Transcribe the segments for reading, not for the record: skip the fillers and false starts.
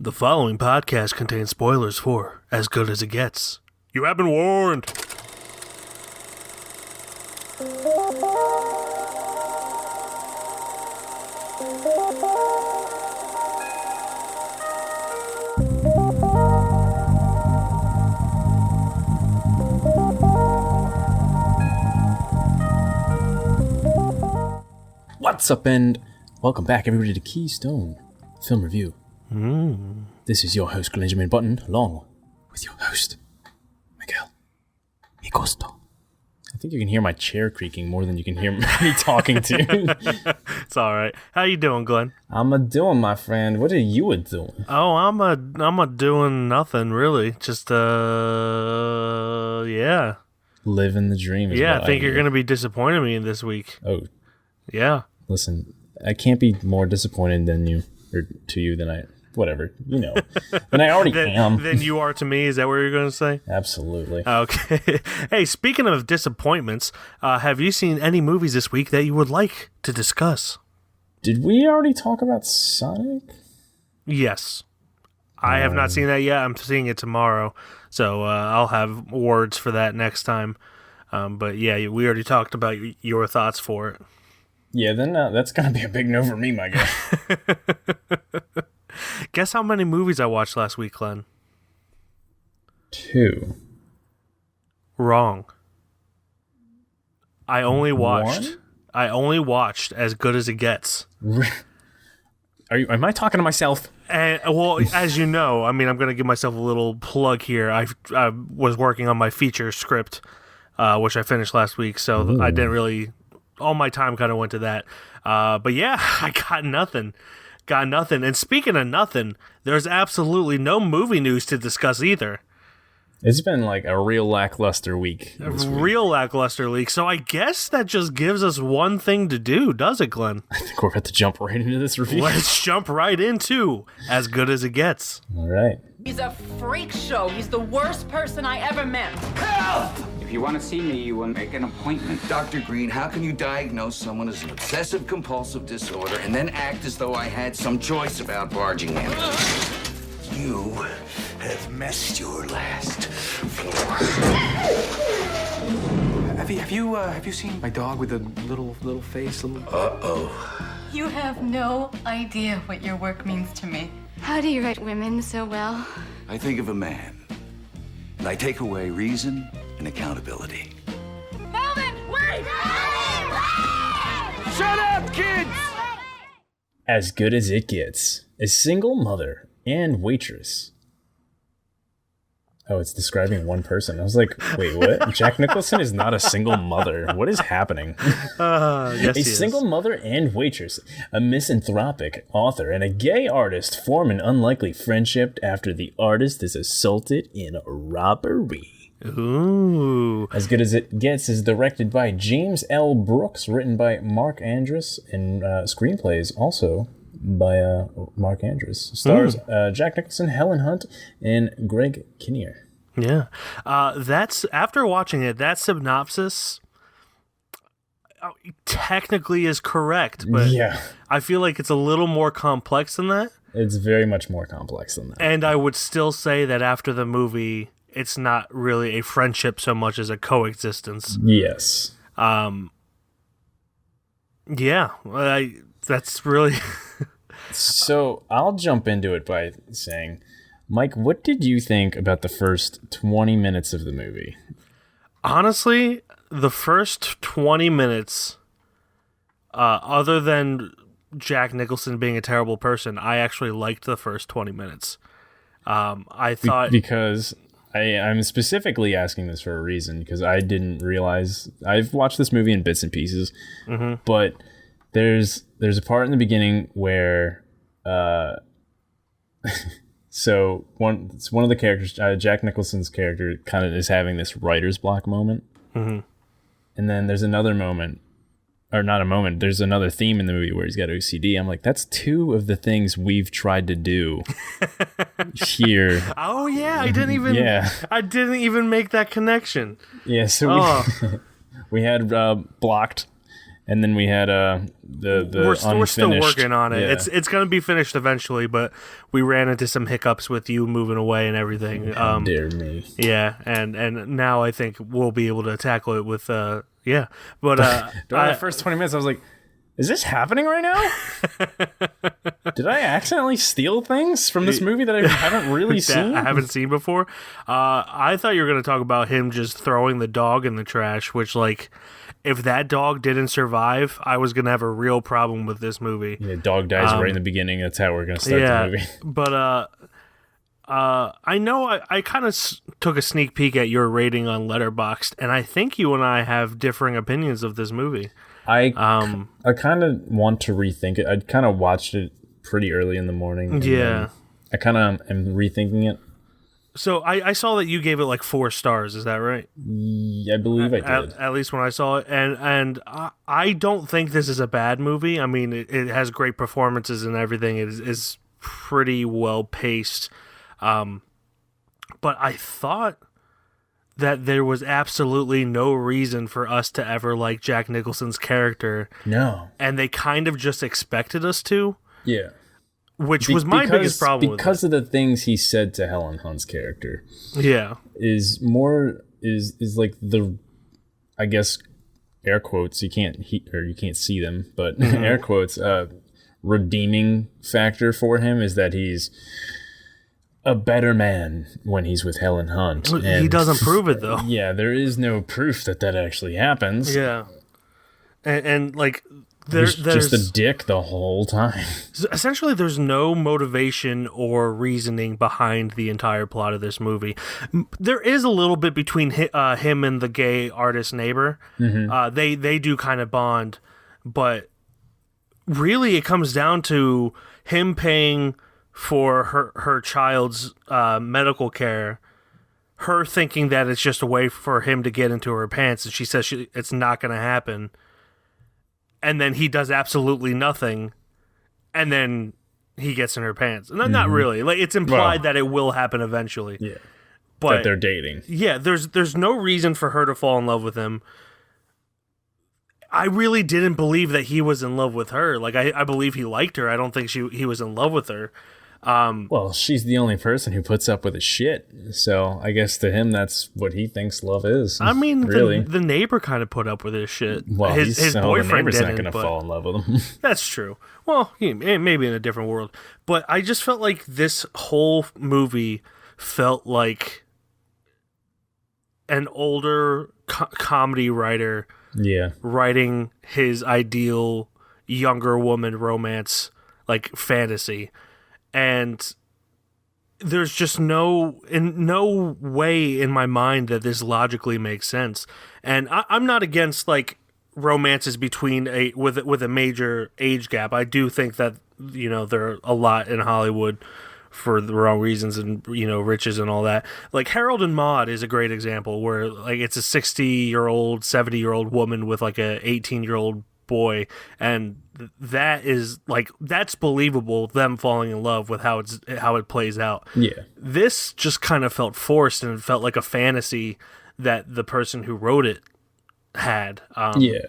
The following podcast contains spoilers for As Good As It Gets. You have been warned! What's up, and welcome back, everybody, to Keystone Film Review. This is your host, Benjamin Button, along with your host, Miguel Micosto. I think you can hear my chair creaking more than you can hear me talking to. It's alright. How you doing, Glenn? I'm a-doing, my friend. What are you a-doing? Oh, I'm a doing nothing, really. Just, yeah. Living the dream is Yeah, what I think do. you're going to be disappointing me this week. Oh, Yeah. listen, I can't be more disappointed than you, or to you than I... Whatever, you know. Than I already am. Than you are to me, is that what you're going to say? Absolutely. Okay. Hey, speaking of disappointments, have you seen any movies this week that you would like to discuss? Did we already talk about Sonic? Yes. I have not seen that yet. I'm seeing it tomorrow, so I'll have words for that next time. But yeah, we already talked about your thoughts for it. Yeah, then that's going to be a big no for me, my guy. Guess how many movies I watched last week, Glenn? 2. Wrong. I only One? watched As Good As It Gets. Am I talking to myself? And, well, as you know, I mean, I'm going to give myself a little plug here. I was working on my feature script, which I finished last week, so I didn't really... All my time kind of went to that. But yeah, I got nothing. And speaking of nothing, there's absolutely no movie news to discuss either. It's been like a real lackluster week. Real lackluster week. So I guess that just gives us one thing to do, does it, Glenn? I think we're about to jump right into this review. Let's jump right into As Good As It Gets. All right. He's a freak show. He's the worst person I ever met. Help! If you want to see me, you will make an appointment. Dr. Green, how can you diagnose someone as an obsessive-compulsive disorder and then act as though I had some choice about barging in? You have messed your last floor. Have you seen my dog with a little face? Uh-oh. You have no idea what your work means to me. How do you write women so well? I think of a man, and I take away reason and accountability. Melvin, wait! Shut up, kids! As Good As It Gets. A single mother and waitress. Oh, it's describing one person. I was like, wait, what? Jack Nicholson is not a single mother. What is happening? Yes, A single mother and waitress, a misanthropic author, and a gay artist form an unlikely friendship after the artist is assaulted in a robbery. Ooh. As Good As It Gets is directed by James L. Brooks, written by Mark Andrus, and screenplays also by Mark Andrus. Stars Jack Nicholson, Helen Hunt, and Greg Kinnear. Yeah. That's after watching it, that synopsis technically is correct, but Yeah, I feel like it's a little more complex than that. it's very much more complex than that. And I would still say that after the movie, it's not really a friendship so much as a coexistence. Yes. Yeah, that's really... So I'll jump into it by saying, Mike, what did you think about the first 20 minutes of the movie? Honestly, the first 20 minutes, other than Jack Nicholson being a terrible person, I actually liked the first 20 minutes. I thought... Because I'm specifically asking this for a reason, because I didn't realize... I've watched this movie in bits and pieces, but there's a part in the beginning where... so one of the characters, Jack Nicholson's character, kind of is having this writer's block moment. And then there's another moment, or not a moment, there's another theme in the movie where he's got OCD. I'm like, that's 2 of the things we've tried to do here. Oh yeah, I didn't even make that connection. Yeah, so we had blocked, And then we had the we're still unfinished- working on it. Yeah. It's going to be finished eventually, but we ran into some hiccups with you moving away and everything. How dare me. Yeah, and now I think we'll be able to tackle it with yeah. But During the first 20 minutes, I was like, is this happening right now? Did I accidentally steal things from this movie that I haven't really that seen? I haven't seen before. I thought you were going to talk about him just throwing the dog in the trash, which, like, if that dog didn't survive, I was going to have a real problem with this movie. Yeah, dog dies right in the beginning. That's how we're going to start the movie. But I know I kind of took a sneak peek at your rating on Letterboxd, and I think you and I have differing opinions of this movie. I kind of want to rethink it. I kind of watched it pretty early in the morning. and Yeah. I kind of am rethinking it. So I saw that you gave it like 4 stars. Is that right? I believe I did. At least when I saw it, and I don't think this is a bad movie. I mean, it has great performances and everything. It is pretty well paced, but I thought that there was absolutely no reason for us to ever like Jack Nicholson's character. No. And they kind of just expected us to, Yeah. which was my biggest problem with because of the things he said to Helen Hunt's character. Yeah. Is like the, I guess, air quotes, you can't see them, but air quotes, redeeming factor for him is that he's a better man when he's with Helen Hunt. He doesn't prove it, though. Yeah, there is no proof that actually happens. Yeah. And like, He's there's just a dick the whole time. essentially there's no motivation or reasoning behind the entire plot of this movie. There is a little bit between him and the gay artist neighbor. They do kind of bond, but really it comes down to him paying for her child's medical care, her thinking that it's just a way for him to get into her pants, and she says it's not going to happen. And then he does absolutely nothing, and then he gets in her pants. No, not really. Like, it's implied that it will happen eventually. Yeah, but that they're dating. Yeah, there's no reason for her to fall in love with him. I really didn't believe that he was in love with her. Like, I believe he liked her. I don't think he was in love with her. Well, she's the only person who puts up with his shit. So I guess to him, that's what he thinks love is. I mean, really, the neighbor kind of put up with his shit. well, his the boyfriend neighbor's not didn't, going to but fall in love with him. that's true. Well, maybe in a different world. But I just felt like this whole movie felt like an older comedy writer writing his ideal younger woman romance, like, fantasy. And there's just no way in my mind that this logically makes sense. And I'm not against, like, romances between with a major age gap. I do think that, you know, there are a lot in Hollywood for the wrong reasons, and, you know, riches and all that. Like, Harold and Maude is a great example where, like, it's a 60-year-old, 70-year-old woman with, like, a 18-year-old boy, and that is, like, that's believable, them falling in love with how it plays out. Yeah. This just kind of felt forced, and it felt like a fantasy that the person who wrote it had. Yeah.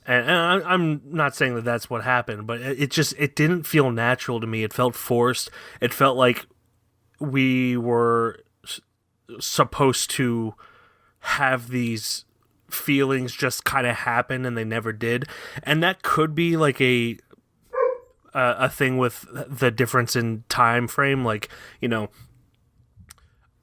And I'm not saying that that's what happened, but it didn't feel natural to me. It felt forced. It felt like we were supposed to have these feelings just kind of happen, and they never did. And that could be like a thing with the difference in time frame. Like, you know,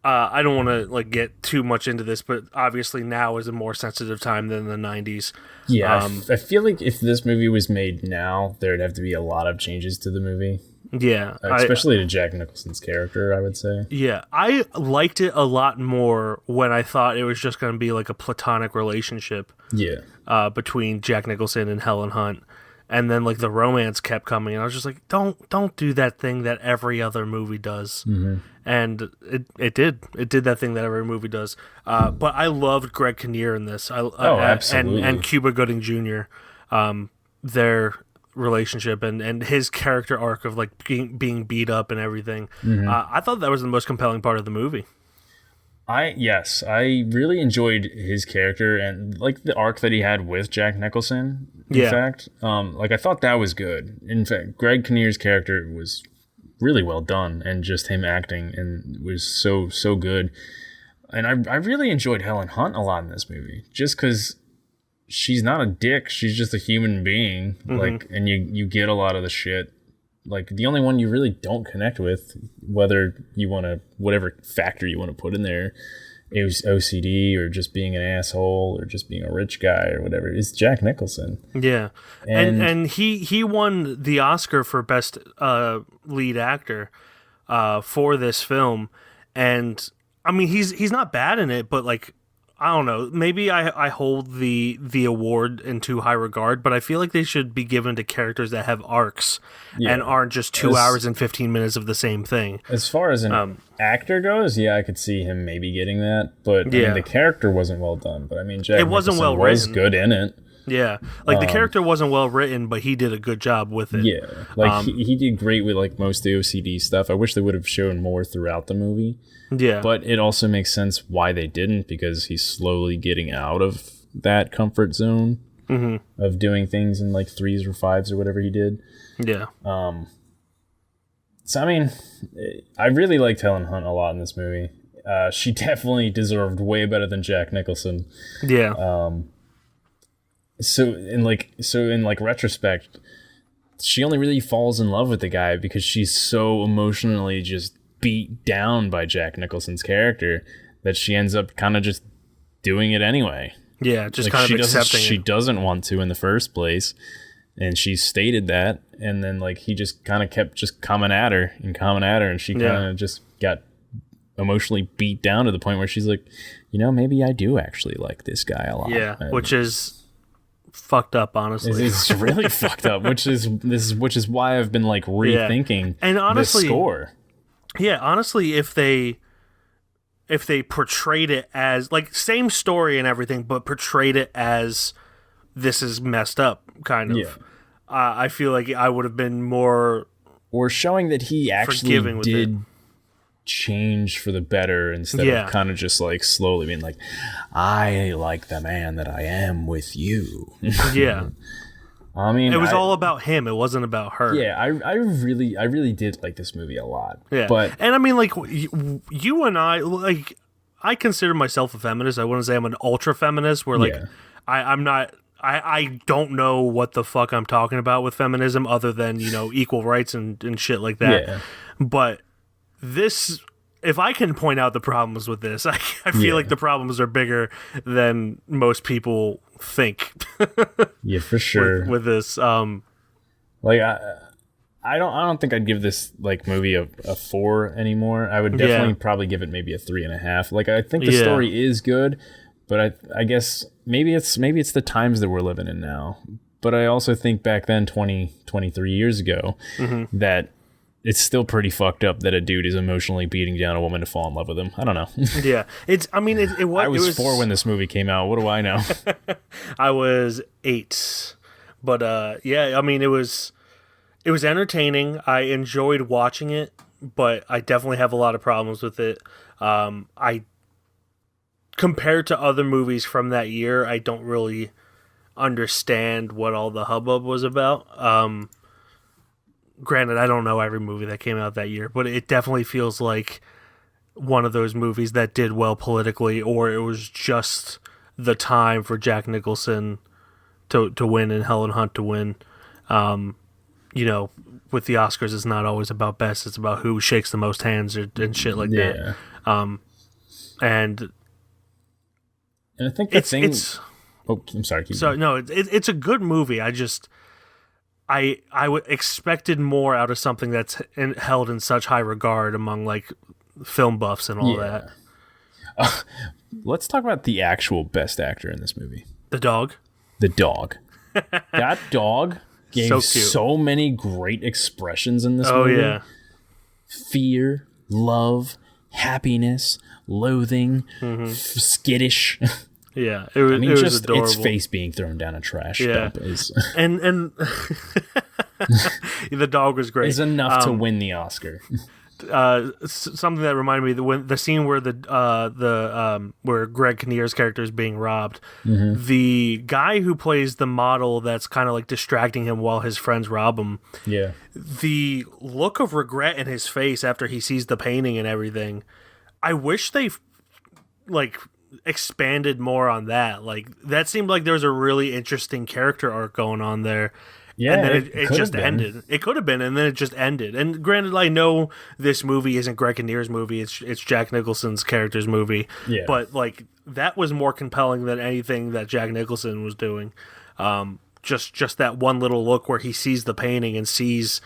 I don't want to, like, get too much into this, but obviously now is a more sensitive time than the 90s. Yeah, I feel like if this movie was made now, there'd have to be a lot of changes to the movie. Yeah. Especially to Jack Nicholson's character, I would say. Yeah, I liked it a lot more when I thought it was just going to be like a platonic relationship. Yeah. Between Jack Nicholson and Helen Hunt. And then, like, the romance kept coming, and I was just like, don't do that thing that every other movie does. Mm-hmm. And it did that thing that every movie does. But I loved Greg Kinnear in this. Absolutely. And Cuba Gooding Jr. Their relationship and his character arc of, like, being beat up and everything. Mm-hmm. I thought that was the most compelling part of the movie. I really enjoyed his character and like the arc that he had with Jack Nicholson. In fact, like I thought that was good. In fact, Greg Kinnear's character was really well done, and just him acting and was so good. And I really enjoyed Helen Hunt a lot in this movie, just because she's not a dick. She's just a human being. Like, and you get a lot of the shit. Like, the only one you really don't connect with, whether you want to, whatever factor you want to put in there, it was OCD or just being an asshole or just being a rich guy or whatever, is Jack Nicholson. Yeah. And he won the Oscar for Best Lead Actor for this film. And, I mean, he's not bad in it, but, like, I don't know. Maybe I hold the award in too high regard, but I feel like they should be given to characters that have arcs and aren't just 2 hours and 15 minutes of the same thing. As far as an actor goes, I could see him maybe getting that, but I mean, the character wasn't well done. But I mean, Jack Nicholson well was written. good in it. Yeah, like the character wasn't well written, but he did a good job with it. Yeah, like he did great with like most of the OCD stuff. I wish they would have shown more throughout the movie. Yeah, but it also makes sense why they didn't, because he's slowly getting out of that comfort zone of doing things in like 3s or 5s or whatever he did. Yeah. So I mean, I really liked Helen Hunt a lot in this movie. She definitely deserved way better than Jack Nicholson. Yeah. So in retrospect, she only really falls in love with the guy because she's so emotionally just beat down by Jack Nicholson's character that she ends up kind of just doing it anyway. Yeah, just like, kind of accepting She it. doesn't want to in the first place, and she stated that, and then like he just kind of kept just coming at her, and she kind of just got emotionally beat down to the point where she's like, you know, maybe I do actually like this guy a lot. Yeah, which is fucked up, honestly. It's really fucked up, which is why I've been like rethinking and honestly, this score. Yeah, honestly, if they portrayed it as like same story and everything, but portrayed it as this is messed up, kind of, I feel like I would have been more, or showing that he actually did change for the better instead of kind of just like slowly being like, I like the man that I am with you. Yeah. I mean, it was all about him. It wasn't about her. Yeah, I really did like this movie a lot. Yeah, and I mean, like you and I, like I consider myself a feminist. I wouldn't say I'm an ultra feminist. Where like I'm not. I don't know what the fuck I'm talking about with feminism, other than equal rights and shit like that. Yeah. But this, if I can point out the problems with this, I feel like the problems are bigger than most people think. Yeah, for sure. With this, like I don't think I'd give this like movie a 4 anymore. I would definitely probably give it maybe a 3.5. Like I think the story is good, but I guess maybe it's the times that we're living in now. But I also think back then, 23 years ago, that it's still pretty fucked up that a dude is emotionally beating down a woman to fall in love with him. I don't know. Yeah, it's. I mean, it was. I was 4 when this movie came out. What do I know? I was 8, but yeah. I mean, it was entertaining. I enjoyed watching it, but I definitely have a lot of problems with it. I compared to other movies from that year, I don't really understand what all the hubbub was about. Granted, I don't know every movie that came out that year, but it definitely feels like one of those movies that did well politically, or it was just the time for Jack Nicholson to win and Helen Hunt to win. With the Oscars, it's not always about best; it's about who shakes the most hands and shit like that. And I think it's. Oh, I'm sorry. It's a good movie. I expected more out of something that's held in such high regard among like film buffs and all that. Let's talk about the actual best actor in this movie. The dog. That dog gave so many great expressions in this movie. Oh yeah. Fear, love, happiness, loathing, skittish. Yeah, it was just adorable. Its face being thrown down a trash dump is and the dog was great. Is enough to win the Oscar. something that reminded me when the scene where where Greg Kinnear's character is being robbed, the guy who plays the model that's kind of like distracting him while his friends rob him. Yeah. The look of regret in his face after he sees the painting and everything. I wish they like expanded more on that. Like that seemed like there was a really interesting character arc going on there. Yeah, and then it just ended. It could have been, and then it just ended. And granted, I know this movie isn't Greg Kinnear's movie; it's Jack Nicholson's character's movie. Yeah. But like that was more compelling than anything that Jack Nicholson was doing. Just that one little look where he sees the painting and sees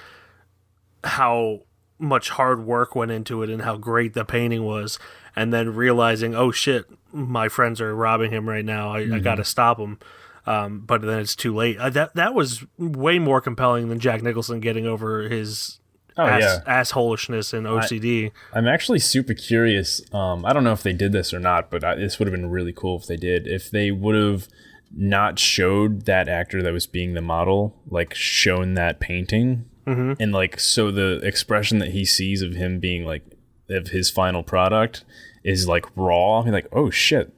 how much hard work went into it and how great the painting was, and then realizing, oh shit, my friends are robbing him right now. I got to stop them. But then it's too late. That was way more compelling than Jack Nicholson getting over his assholishness and OCD. I'm actually super curious. I don't know if they did this or not, but this would have been really cool if they did. If they would have not showed that actor that was being the model, like shown that painting, and like so the expression that he sees of him being like of his final product is like raw. I mean, like, oh shit.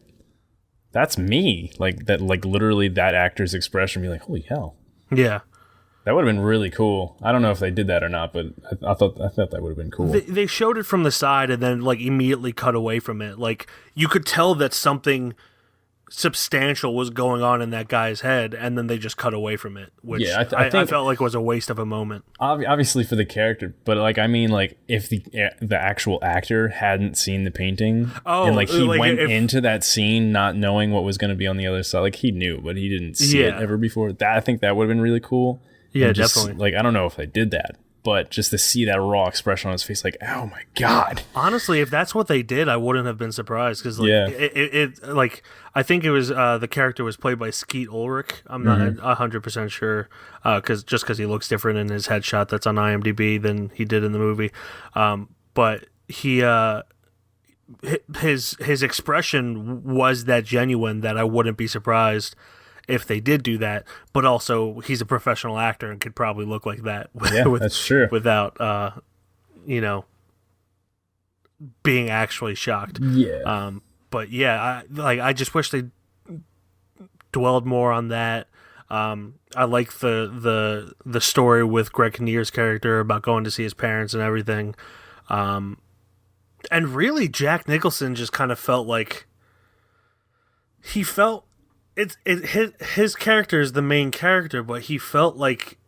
That's me. Like that, like literally that actor's expression be like, holy hell. Yeah. That would have been really cool. I don't know if they did that or not, but I thought that would have been cool. They showed it from the side and then like immediately cut away from it. Like you could tell that something substantial was going on in that guy's head, and then they just cut away from it, which I felt like was a waste of a moment. Obviously for the character, but like I mean, like if the actual actor hadn't seen the painting, and like he went into that scene not knowing what was going to be on the other side, like he knew, but he didn't see it ever before. That I think that would have been really cool. Yeah, just, definitely. Like I don't know if they did that, but just to see that raw expression on his face, like, oh my god. Honestly, if that's what they did, I wouldn't have been surprised because, like, it like I think it was the character was played by Skeet Ulrich. I'm not 100% sure because he looks different in his headshot that's on IMDb than he did in the movie. But he his expression was that genuine that I wouldn't be surprised if they did do that, but also he's a professional actor and could probably look like that that's true. Without being actually shocked. Yeah. But yeah, I just wish they dwelled more on that. I like the story with Greg Kinnear's character about going to see his parents and everything. And really Jack Nicholson just kind of felt like his character is the main character, but he felt like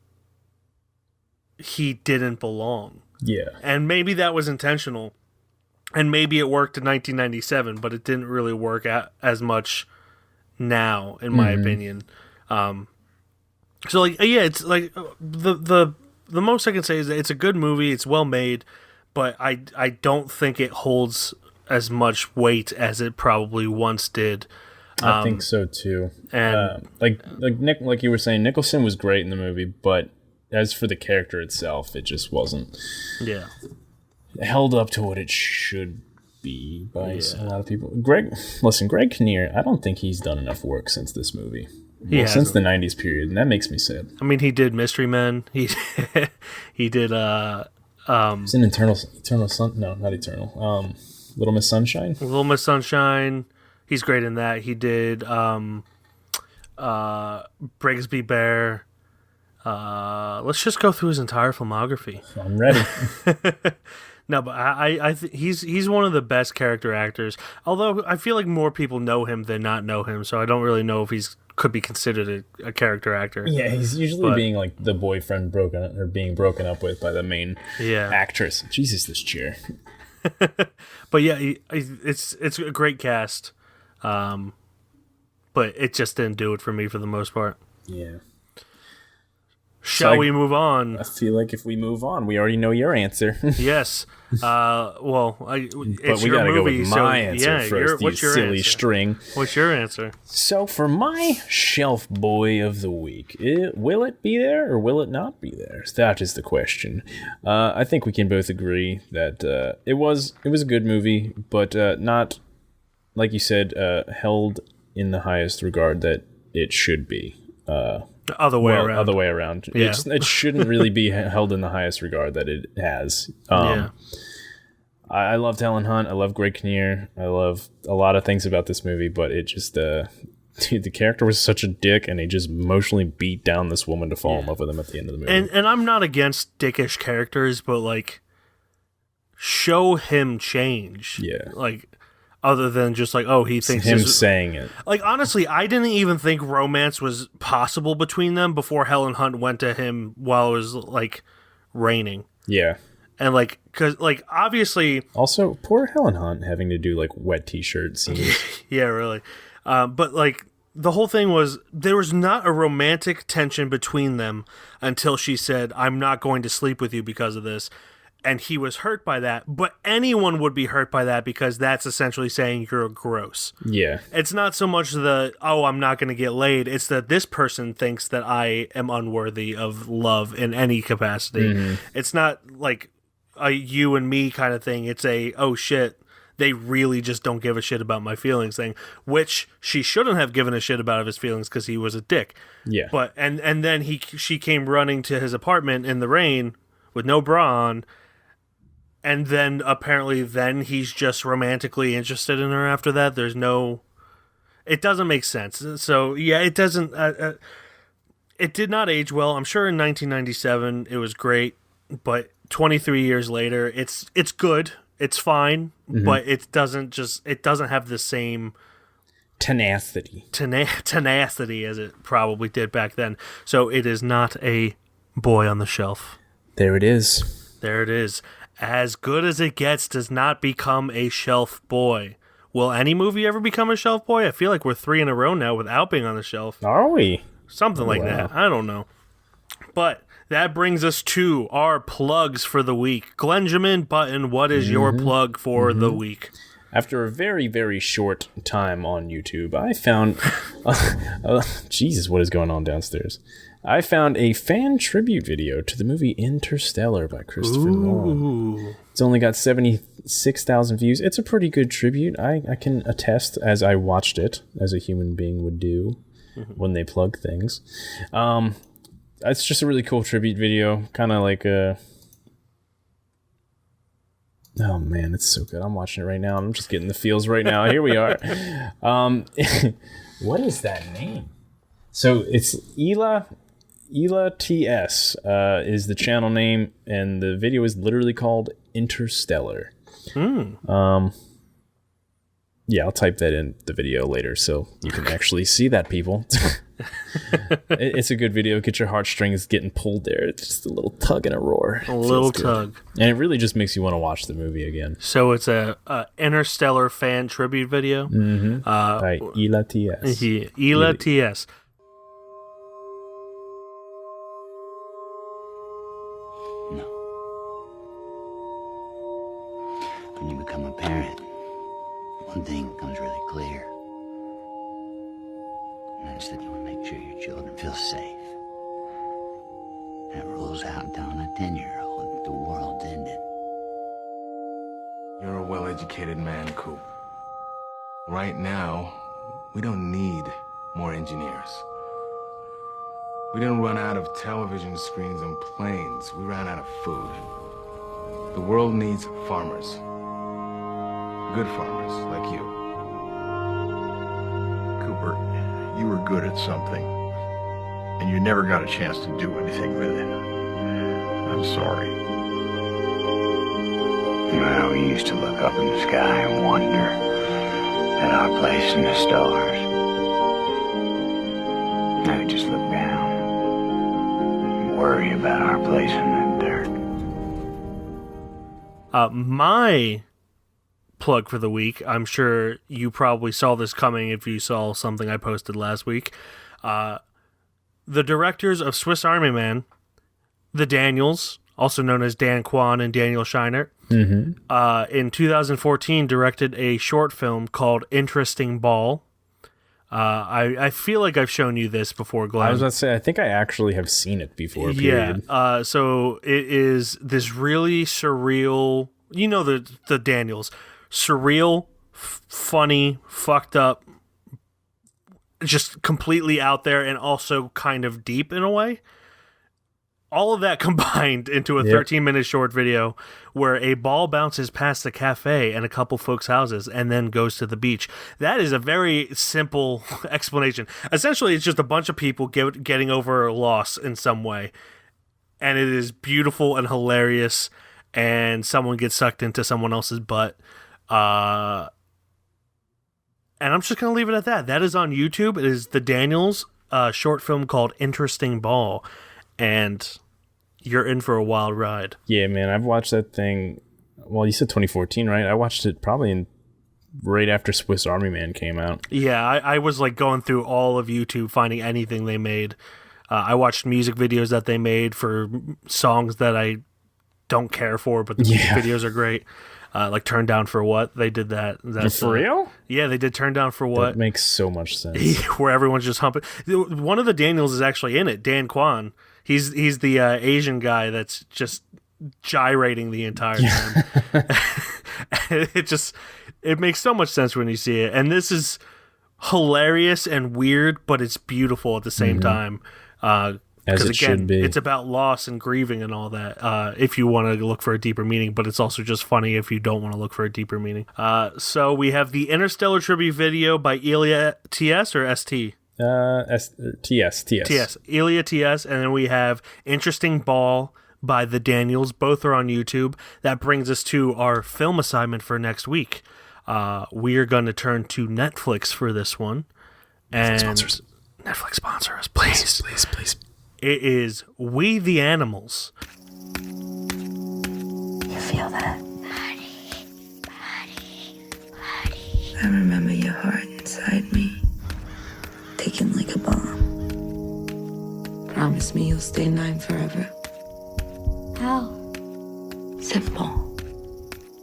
he didn't belong. Yeah. And maybe that was intentional. And maybe it worked in 1997, but it didn't really work as much now, in my opinion. So, like, yeah, it's like the most I can say is that it's a good movie. It's well made, but I don't think it holds as much weight as it probably once did. I think so too. And like you were saying, Nicholson was great in the movie, but as for the character itself, it just wasn't held up to what it should be by a lot of people. Greg Kinnear, I don't think he's done enough work since this movie. Since the 90s period, and that makes me sad. I mean, he did Mystery Men. He did it's an Eternal Sun. No, not Eternal. Little Miss Sunshine. Little Miss Sunshine. He's great in that. He did Brigsby Bear. Let's just go through his entire filmography. I'm ready. No, but I he's one of the best character actors. Although I feel like more people know him than not know him, so I don't really know if could be considered a character actor. Yeah, he's usually being like the boyfriend being broken up with by the main actress. Jesus, this chair. But yeah, it's a great cast. But it just didn't do it for me for the most part. Yeah. Shall we move on? I feel like if we move on, we already know your answer. Yes. Well, it's but we your gotta movie, go with my answer first. What's your silly answer? String. What's your answer? So for my shelf boy of the week, will it be there or will it not be there? That is the question. I think we can both agree that it was a good movie, but not, like you said, held in the highest regard that it should be. Other way around. Yeah. It shouldn't really be held in the highest regard that it has. I loved Helen Hunt. I love Greg Kinnear. I love a lot of things about this movie, but it just, dude, the character was such a dick, and he just emotionally beat down this woman to fall in love with him at the end of the movie. And I'm not against dickish characters, but like, show him change. Yeah. Like, other than just like, oh, he thinks him saying it. Like, honestly, I didn't even think romance was possible between them before Helen Hunt went to him while it was like raining. Yeah. And like, cause like obviously, also poor Helen Hunt having to do like wet t-shirt scenes. Yeah, really. But like the whole thing was there was not a romantic tension between them until she said, "I'm not going to sleep with you because of this." And he was hurt by that, but anyone would be hurt by that because that's essentially saying you're gross. Yeah. It's not so much I'm not going to get laid. It's that this person thinks that I am unworthy of love in any capacity. Mm-hmm. It's not like a you and me kind of thing. It's a, oh shit, they really just don't give a shit about my feelings thing, which she shouldn't have given a shit about his feelings because he was a dick. Yeah. But, and then she came running to his apartment in the rain with no bra on. And then apparently he's just romantically interested in her after that. There's no... It doesn't make sense. So, yeah, it doesn't... it did not age well. I'm sure in 1997 it was great, but 23 years later, it's good. It's fine, but it doesn't have the same... Tenacity. Tenacity as it probably did back then. So it is not a boy on the shelf. There it is. There it is. As Good as It Gets does not become a shelf boy. Will any movie ever become a shelf boy? I feel like we're 3 in a row now without being on the shelf. Are we? Something like that. I don't know. But that brings us to our plugs for the week. Glenjamin Button, what is your plug for the week? After a very, very short time on YouTube, I found... Jesus, what is going on downstairs? I found a fan tribute video to the movie Interstellar by Christopher Nolan. It's only got 76,000 views. It's a pretty good tribute. I can attest, as I watched it, as a human being would do when they plug things. It's just a really cool tribute video. Kind of like a... Oh, man, it's so good. I'm watching it right now. I'm just getting the feels right now. Here we are. What is that name? So it's Ela TS is the channel name, and the video is literally called Interstellar. Yeah, I'll type that in the video later so you can actually see that, people. It's a good video. Get your heartstrings getting pulled there. It's just a little tug and a roar. A little tug. And it really just makes you want to watch the movie again. So it's a Interstellar fan tribute video? By Ela TS. Ela TS. When you become a parent, one thing becomes really clear. And that's that you want to make sure your children feel safe. That rolls out down a 10-year-old that the world's ended. You're a well-educated man, Coop. Right now, we don't need more engineers. We didn't run out of television screens and planes. We ran out of food. The world needs farmers. Good farmers like you. Cooper, you were good at something, and you never got a chance to do anything with it. I'm sorry. Well, we used to look up in the sky and wonder at our place in the stars. Now we just look down and worry about our place in the dirt. My plug for the week, I'm sure you probably saw this coming if you saw something I posted last week. The directors of Swiss Army Man, the Daniels, also known as Dan Kwan and Daniel Scheinert, in 2014 directed a short film called Interesting Ball. I feel like I've shown you this before, Glenn. I was about to say, I think I actually have seen it before. Period. Yeah. So it is this really surreal, you know, the Daniels, surreal, funny, fucked up, just completely out there and also kind of deep in a way. all of that combined into a 13-minute short video where a ball bounces past the cafe and a couple folks' houses and then goes to the beach. That is a very simple explanation. Essentially, it's just a bunch of people getting over a loss in some way. And it is beautiful and hilarious, and someone gets sucked into someone else's butt. And I'm just going to leave it at that. That is on YouTube. It is the Daniels short film called Interesting Ball. And you're in for a wild ride. Yeah, man. I've watched that thing. Well, you said 2014, right? I watched it probably right after Swiss Army Man came out. Yeah, I was like going through all of YouTube, finding anything they made. I watched music videos that they made for songs that I don't care for, but the music videos are great. Like Turn Down for What? They did that. That's, for real? Yeah, they did Turn Down for What. That makes so much sense. Where everyone's just humping. One of the Daniels is actually in it, Dan Kwan. He's the Asian guy that's just gyrating the entire time. It makes so much sense when you see it. And this is hilarious and weird, but it's beautiful at the same time. As it should be. It's about loss and grieving and all that, if you want to look for a deeper meaning, but it's also just funny if you don't want to look for a deeper meaning. So we have the Interstellar tribute video by Elia TS or ST? TS. Elia TS, and then we have Interesting Ball by the Daniels. Both are on YouTube. That brings us to our film assignment for next week. We are going to turn to Netflix for this one. And Netflix sponsor us, please. Please. It is We the Animals. You feel that? I remember your heart inside me, ticking like a bomb. Promise me you'll stay 9 forever. How? Simple.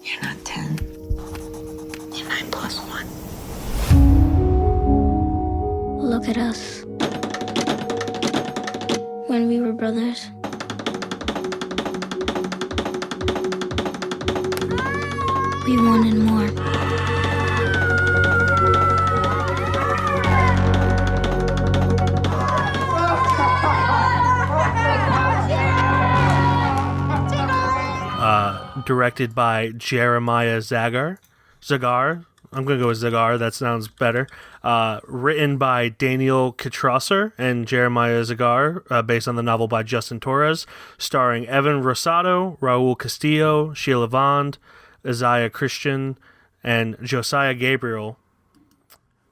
You're not 10. You're 9 plus 1. Look at us. When we were brothers. We wanted more. Directed by Jeremiah Zagar. I'm going to go with Zagar. That sounds better. Written by Daniel Kitrosser and Jeremiah Zagar, based on the novel by Justin Torres. Starring Evan Rosado, Raul Castillo, Sheila Vaughn, Isaiah Christian, and Josiah Gabriel.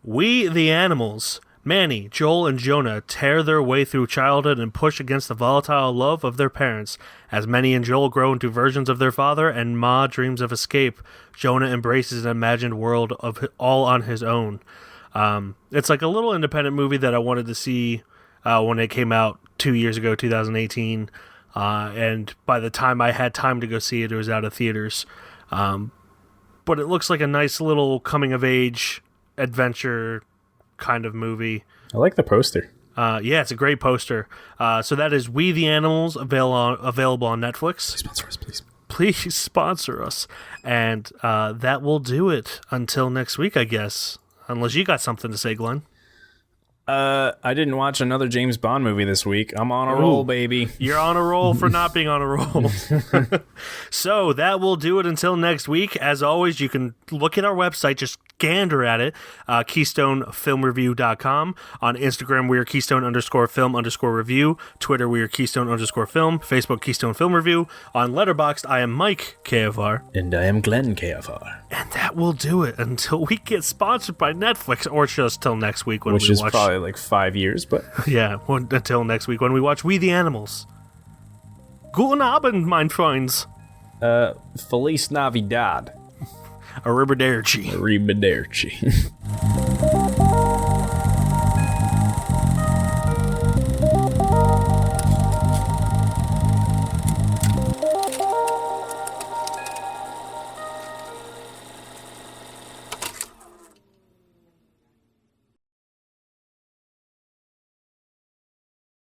We the Animals. Manny, Joel, and Jonah tear their way through childhood and push against the volatile love of their parents. As Manny and Joel grow into versions of their father and Ma dreams of escape, Jonah embraces an imagined world of all on his own. It's like a little independent movie that I wanted to see when it came out 2 years ago, 2018. And by the time I had time to go see it, it was out of theaters. But it looks like a nice little coming-of-age adventure kind of movie. I like the poster. Yeah, it's a great poster. So that is We the Animals, available on Netflix. Please sponsor us, please. Please sponsor us. And that will do it until next week, I guess. Unless you got something to say, Glenn. I didn't watch another James Bond movie this week. I'm on a roll, baby. You're on a roll for not being on a roll. So that will do it until next week. As always, you can look at our website, just gander at it, KeystoneFilmReview.com. On Instagram, we are Keystone_Film_Review. Twitter, we are Keystone_Film. Facebook, Keystone Film Review. On Letterboxd, I am Mike, KFR. And I am Glenn, KFR. And that will do it until we get sponsored by Netflix, or just till next week when Which we is watch... probably like 5 years, but... Yeah, until next week when we watch We the Animals. Guten Abend, mein Freunds. Feliz Navidad. Arrivederci. Arrivederci.